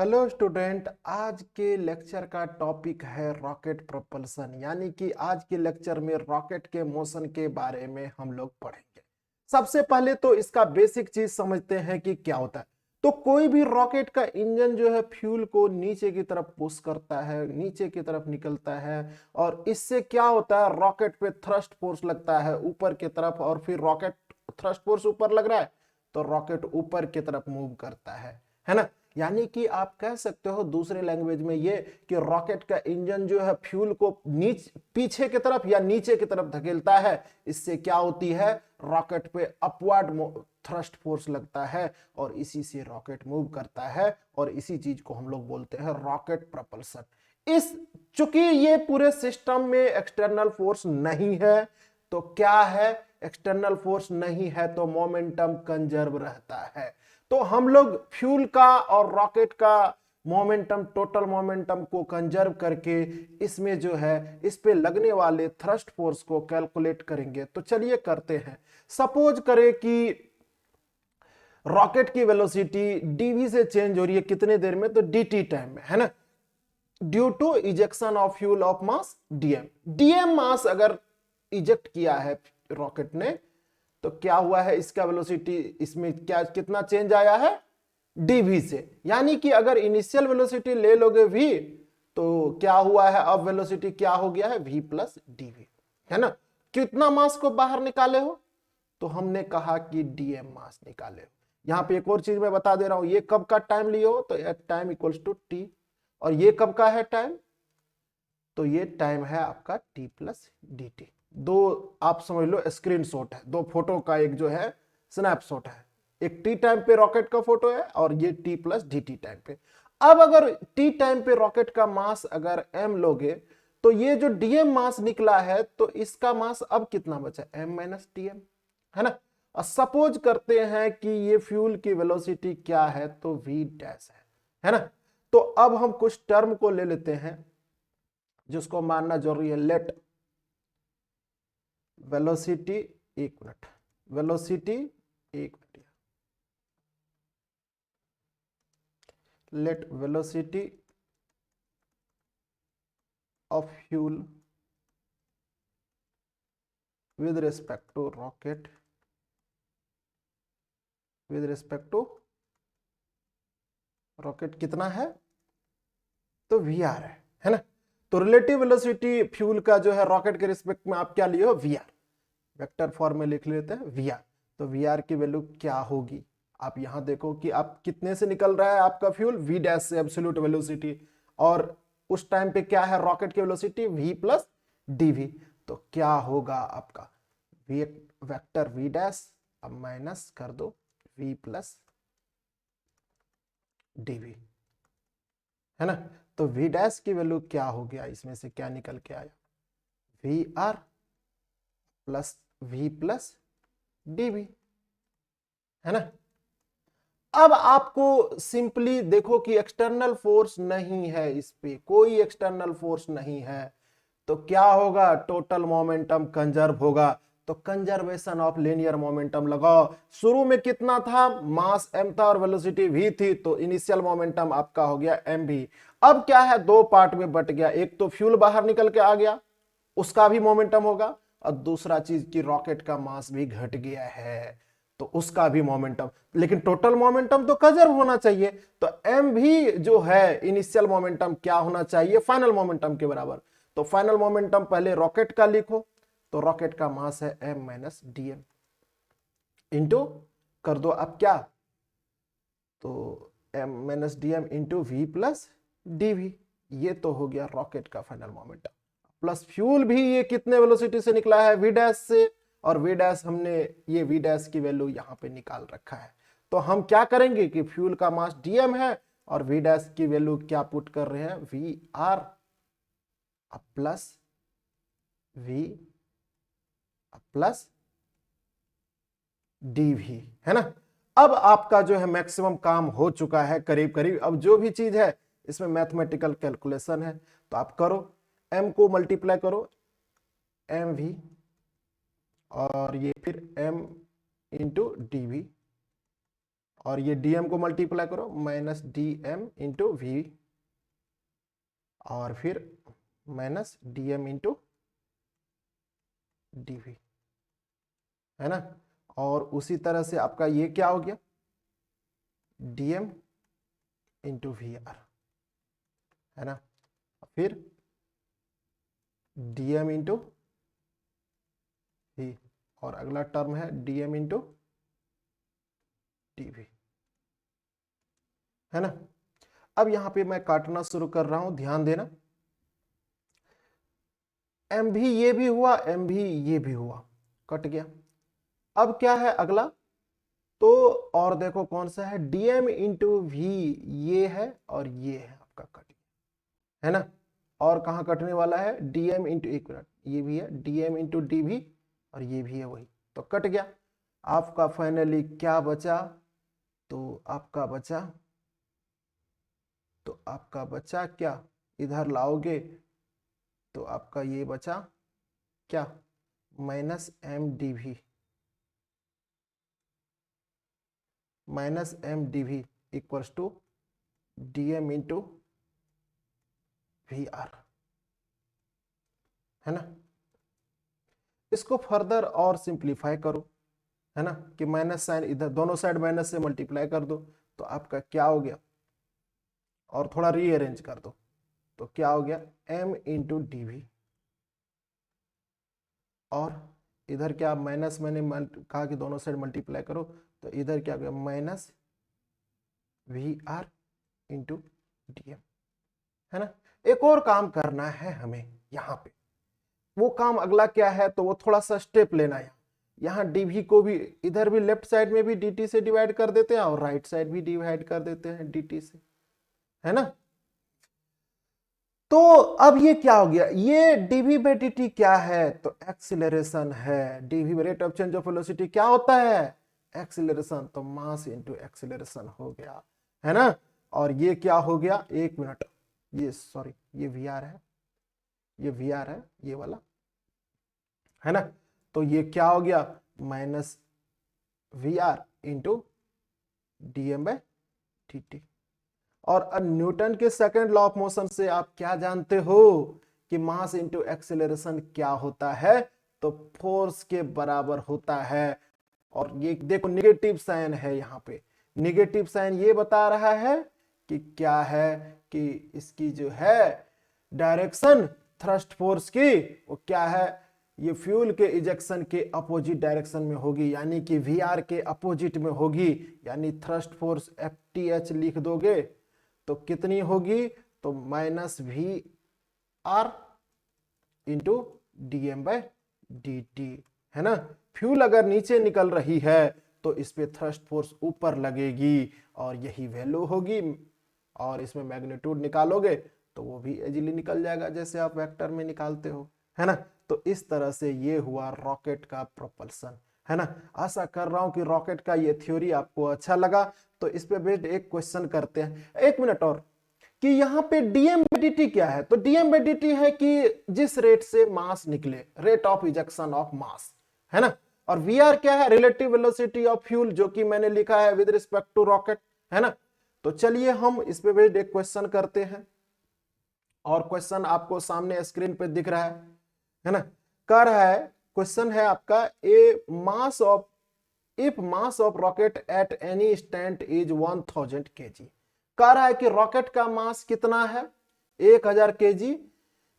Hello student, आज के lecture का टॉपिक है रॉकेट प्रोपल्सन। यानी कि आज के लेक्चर में रॉकेट के मोशन के बारे में हम लोग पढ़ेंगे। सबसे पहले तो इसका बेसिक चीज समझते हैं कि क्या होता है। तो कोई भी रॉकेट का इंजन जो है फ्यूल को नीचे की तरफ पुश करता है, नीचे की तरफ निकलता है, और इससे क्या होता है, रॉकेट पे थ्रस्ट फोर्स लगता है ऊपर की तरफ, और फिर रॉकेट थ्रस्ट फोर्स ऊपर लग रहा है तो रॉकेट ऊपर की तरफ मूव करता है ना। यानी कि आप कह सकते हो दूसरे लैंग्वेज में ये कि रॉकेट का इंजन जो है फ्यूल को पीछे की तरफ या नीचे की तरफ धकेलता है। इससे क्या होती है, रॉकेट पे अपवर्ड थ्रस्ट फोर्स लगता है और इसी से रॉकेट मूव करता है, और इसी चीज को हम लोग बोलते हैं रॉकेट प्रोपल्सन। इस चूंकि ये पूरे सिस्टम में एक्सटर्नल फोर्स नहीं है, तो क्या है, एक्सटर्नल फोर्स नहीं है तो मोमेंटम कंजर्व रहता है। तो हम लोग फ्यूल का और रॉकेट का मोमेंटम, टोटल मोमेंटम को कंजर्व करके इसमें जो है इस पे लगने वाले थ्रस्ट फोर्स को कैलकुलेट करेंगे। तो चलिए करते हैं। सपोज करें कि रॉकेट की वेलोसिटी डीवी से चेंज हो रही है कितने देर में, तो डीटी टाइम में, है ना। Due to ejection of fuel of mass DM. DM mass अगर इजेक्ट किया है रॉकेट ने, तो क्या हुआ है, इसका वेलोसिटी इसमें क्या कितना चेंज आया है, डीवी से। यानी कि अगर इनिशियल वेलोसिटी ले लोगे v, तो क्या हुआ है, अब वेलोसिटी क्या हो गया है, v प्लस डीवी, है ना। कितना मास को बाहर निकाले हो, तो हमने कहा कि डीएम मास निकाले हो। यहां पे एक और चीज मैं बता दे रहा हूं, ये कब का टाइम लिए हो, तो टाइम इक्वल्स टू टी, और ये कब का है टाइम, तो ये टाइम है आपका t प्लस डी टी। दो आप समझ लो स्क्रीनशॉट है, दो फोटो का एक जो है स्नैपशॉट है। एक टी टाइम पे रॉकेट का फोटो है और ये t plus D T time पे। अब अगर t टाइम पे रॉकेट का मास अगर m लोगे, तो ये जो dm मास निकला है, तो इसका मास अब कितना बचा, m माइनस dm, है ना। और सपोज करते हैं कि ये फ्यूल की वेलोसिटी क्या है, तो v डैश है ना। तो अब हम कुछ टर्म को ले लेते हैं जिसको मानना जरूरी है। लेट वेलोसिटी, एक मिनट, वेलोसिटी, एक मिनट, let velocity of fuel with respect to rocket, with respect to rocket कितना है, तो वी आर है ना। तो रिलेटिव वेलोसिटी फ्यूल का जो है रॉकेट के रिस्पेक्ट में आप क्या लिए हो, वी आर, वेक्टर फॉर्म में लिख लेते हैं वी आर। तो वी आर की वैल्यू क्या होगी, आप यहां देखो कि आप कितने से निकल रहा है आपका फ्यूल, वी डैश से एब्सोल्यूट वेलोसिटी, और उस टाइम पे क्या है रॉकेट की वेलोसिटी, वी प्लस डीवी। तो क्या होगा आपका वी वेक्टर वी डैश, अब माइनस कर दो वी प्लस डीवी, है ना। तो वी डैश की वैल्यू क्या हो गया, इसमें से क्या निकल के आया, v r plus v plus dv, है ना। अब आपको सिंपली देखो कि एक्सटर्नल फोर्स नहीं है, इस पे कोई एक्सटर्नल फोर्स नहीं है, तो क्या होगा, टोटल मोमेंटम कंजर्व होगा। तो कंजर्वेशन ऑफ लीनियर मोमेंटम लगाओ। शुरू में कितना था, मास m था और वेलोसिटी v थी, तो इनिशियल मोमेंटम आपका हो गया mv। अब क्या है, दो पार्ट में बट गया, एक तो फ्यूल बाहर निकल के आ गया, उसका भी मोमेंटम होगा, और दूसरा चीज की रॉकेट का मास भी घट गया है, तो उसका भी मोमेंटम। लेकिन टोटल मोमेंटम तो कंजर्व होना चाहिए, तो m भी जो है इनिशियल मोमेंटम क्या होना चाहिए, फाइनल मोमेंटम के बराबर। तो फाइनल मोमेंटम पहले रॉकेट का लिखो, तो रॉकेट का मास है m minus d m, into कर दो अब क्या, तो m minus d m into v plus d v. ये तो हो गया रॉकेट का फाइनल मोमेंटम। प्लस फ्यूल भी ये कितने वेलोसिटी से निकला है, वी डैश से, और वी डैश हमने ये वी डैश की वैल्यू यहां पे निकाल रखा है। तो हम क्या करेंगे कि फ्यूल का मास डीएम है और वी डैश की वैल्यू क्या पुट कर रहे हैं, v r plus v plus d v, है ना। अब आपका जो है मैक्सिमम काम हो चुका है करीब करीब। अब जो भी चीज है इसमें मैथमेटिकल कैलकुलेशन है, तो आप करो, m को मल्टीप्लाई करो एम वी, और ये फिर m इंटू डी वी, और ये dm को मल्टीप्लाई करो, माइनस dm इंटू वी, और फिर माइनस dm इंटू dv, है ना। और उसी तरह से आपका ये क्या हो गया, dm इंटू वी आर, है ना। फिर dm इंटू वी, और अगला टर्म है dm इंटू dv, है ना। अब यहां पे मैं काटना शुरू कर रहा हूं, ध्यान देना। m भी ये भी हुआ, m भी ये भी हुआ, कट गया। अब क्या है अगला, तो और देखो कौन सा है, dm इंटू वी, ये है और ये है आपका, कट गया, है ना। और कहां कटने वाला है, dm इंटू, एक मिनट, ये भी है dm इंटू dv, और ये भी है वही, तो कट गया। आपका फाइनली क्या बचा, तो आपका बचा क्या, इधर लाओगे तो आपका ये बचा क्या, minus m d v, minus m d v equals to d m into v r, है ना। इसको फर्दर और सिंप्लीफाई करो, है ना, कि माइनस साइन इधर दोनों साइड माइनस से मल्टीप्लाई कर दो, तो आपका क्या हो गया, और थोड़ा रीअरेंज कर दो, तो क्या हो गया, m इंटू डी वी, और इधर क्या, माइनस मैंने कहा कि दोनों साइड मल्टीप्लाई करो, तो इधर क्या हो गया, minus v r into d m, है ना। एक और काम करना है हमें यहाँ पे, वो काम अगला क्या है, तो वो थोड़ा सा स्टेप लेना है। यहाँ dv को भी इधर भी लेफ्ट साइड में भी dt से डिवाइड कर देते हैं, और राइट साइड भी डिवाइड कर देते हैं dt से, है ना। तो अब ये क्या हो गया, ये dv बाई dt क्या है, तो एक्सीलरेशन है। dv rate of change of velocity क्या होता है, एक्सीलरेशन, तो मास इनटू एक्सीलरेशन हो गया, है ना। और ये क्या हो गया, एक मिनट, ये सॉरी, ये वीआर है, ये वीआर है, ये वाला, है ना। तो ये क्या हो गया, minus v r into d m by t t. और अब न्यूटन के सेकंड लॉ ऑफ मोशन से आप क्या जानते हो कि मास इंटू एक्सेलरेशन क्या होता है, तो फोर्स के बराबर होता है। और ये देखो निगेटिव साइन है यहाँ पे, निगेटिव साइन ये बता रहा है कि क्या है, कि इसकी जो है डायरेक्शन थ्रस्ट फोर्स की, वो क्या है, ये फ्यूल के इजेक्शन के अपोजिट डायरेक्शन में होगी, यानी कि वी आर के अपोजिट में होगी। यानी thrust force f t h लिख दोगे तो कितनी होगी, तो minus v r into d m by d t, है ना। फ्यूल अगर नीचे निकल रही है तो इस पे थ्रस्ट फोर्स ऊपर लगेगी, और यही वैल्यू होगी। और इसमें मैग्नीट्यूड निकालोगे तो वो भी इजीली निकल जाएगा, जैसे आप वेक्टर में निकालते हो, है ना। तो इस तरह से ये हुआ रॉकेट का प्रोपल्सन, है ना। आशा कर रहा हूं कि रॉकेट का ये थ्योरी आपको अच्छा लगा। तो इस पे बेस्ड एक क्वेश्चन करते हैं, एक मिनट और, कि यहाँ पे डीएम बाई डी टी क्या है, तो डीएम बाई डी टी है कि जिस रेट से मास निकले, rate of ejection of mass, है ना। और वी आर क्या है, रिलेटिव वेलोसिटी ऑफ फ्यूल, जो कि मैंने लिखा है विद रिस्पेक्ट टू रॉकेट, है ना। तो चलिए हम इस पे बेस्ड एक क्वेश्चन करते हैं, और क्वेश्चन आपको सामने स्क्रीन पे दिख रहा है ना। कह रहा है, क्वेश्चन है आपका, A mass of, if mass of rocket at any stand is 1000 kg, कह रहा है कि रॉकेट का मास कितना है, 1000 kg,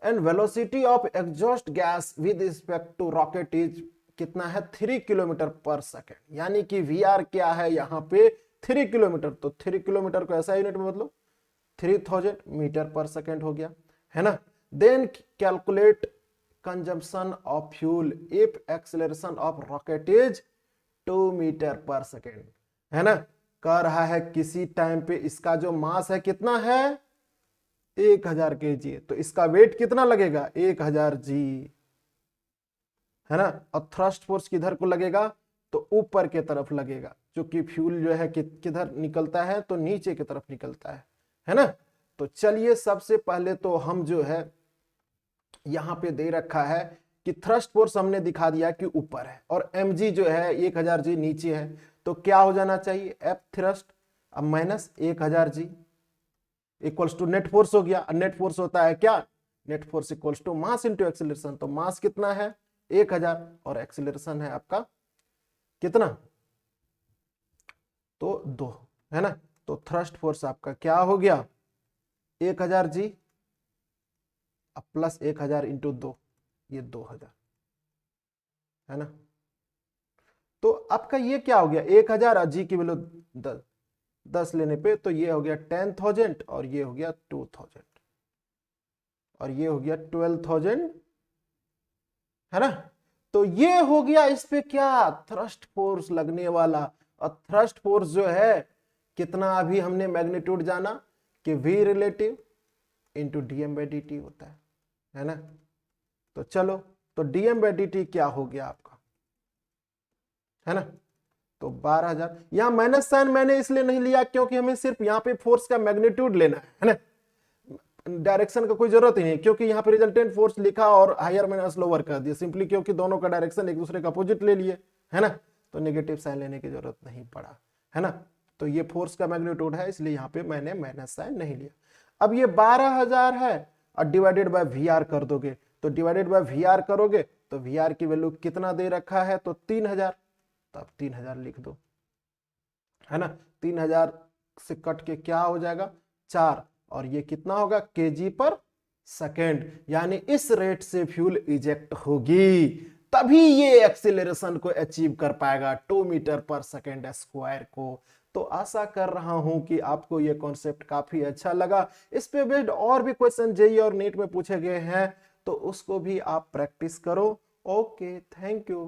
and velocity of exhaust gas with respect to rocket is कितना है, 3 किलोमीटर पर सेकेंड। यानी कि वी आर क्या है यहाँ पे, 3 किलोमीटर, तो 3 किलोमीटर को ऐसा यूनिट में मतलब 3000 मीटर पर सेकेंड हो गया, है ना। Then calculate consumption of fuel if acceleration of rocket is 2 metre per second, है ना। कह रहा है किसी टाइम पे इसका जो मास है कितना है, 1000 kg, तो इसका वेट कितना लगेगा, 1000 जी, है ना। और थ्रस्ट फोर्स किधर को लगेगा, तो ऊपर के तरफ लगेगा, क्योंकि फ्यूल जो है किधर निकलता है, तो नीचे की तरफ निकलता है ना। तो चलिए सबसे पहले तो हम जो है यहां पे दे रखा है कि थ्रस्ट फोर्स हमने दिखा दिया कि ऊपर है, और mg जो है 1000 जी नीचे है। तो क्या हो जाना चाहिए, एफ थ्रस्ट अब minus 1000 g equals to net force हो गया। नेट फोर्स होता है क्या, net force equals to mass into acceleration. तो मास कितना है 1000 और एक्सीलरेशन है आपका कितना, तो 2 है ना। तो थ्रस्ट फोर्स आपका क्या हो गया 1000 जी अब प्लस 1000 इंटू 2 ये 2000 है ना। तो आपका ये क्या हो गया 1000 जी की वैल्यू 10 लेने पे तो ये हो गया 10,000 और ये हो गया 2000 और ये हो गया 12,000 है ना। तो ये हो गया इस पे क्या थ्रस्ट फोर्स लगने वाला। और थ्रस्ट फोर्स जो है कितना, अभी हमने मैग्नीट्यूड जाना कि v relative into dm by dt होता है ना। तो चलो तो dm बाई dt क्या हो गया आपका, है ना। तो 12,000 यहां माइनस साइन मैंने इसलिए नहीं लिया क्योंकि हमें सिर्फ यहां पे फोर्स का मैग्नीट्यूड लेना है ना, डायरेक्शन का कोई जरूरत ही नहीं, क्योंकि यहाँ पे रिजल्टेंट फोर्स लिखा और हायर माइनस लोअर कर दिया सिंपली, क्योंकि दोनों का डायरेक्शन एक दूसरे का अपोजिट ले लिए है ना। तो नेगेटिव साइन लेने की जरूरत नहीं पड़ा है ना। तो ये फोर्स का मैग्नीट्यूड है इसलिए यहाँ पे मैंने माइनस साइन नहीं लिया। अब ये 12,000 है और डिवाइडेड बाय वी आर कर दोगे, तो डिवाइडेड बाय वी आर करोगे तो वी आर की वैल्यू कितना दे रखा है, तो 3000, तब 3000 लिख दो है ना। 3000 से कट के क्या हो जाएगा 4 और ये कितना होगा केजी पर सेकेंड, यानी इस रेट से फ्यूल इजेक्ट होगी तभी ये एक्सीलरेशन को अचीव कर पाएगा 2 मीटर पर सेकेंड स्क्वायर को। तो आशा कर रहा हूं कि आपको ये कॉन्सेप्ट काफी अच्छा लगा। इस पे बेस्ड और भी क्वेश्चन जेईई और नीट में पूछे गए हैं तो उसको भी आप प्रैक्टिस करो। Okay, thank you.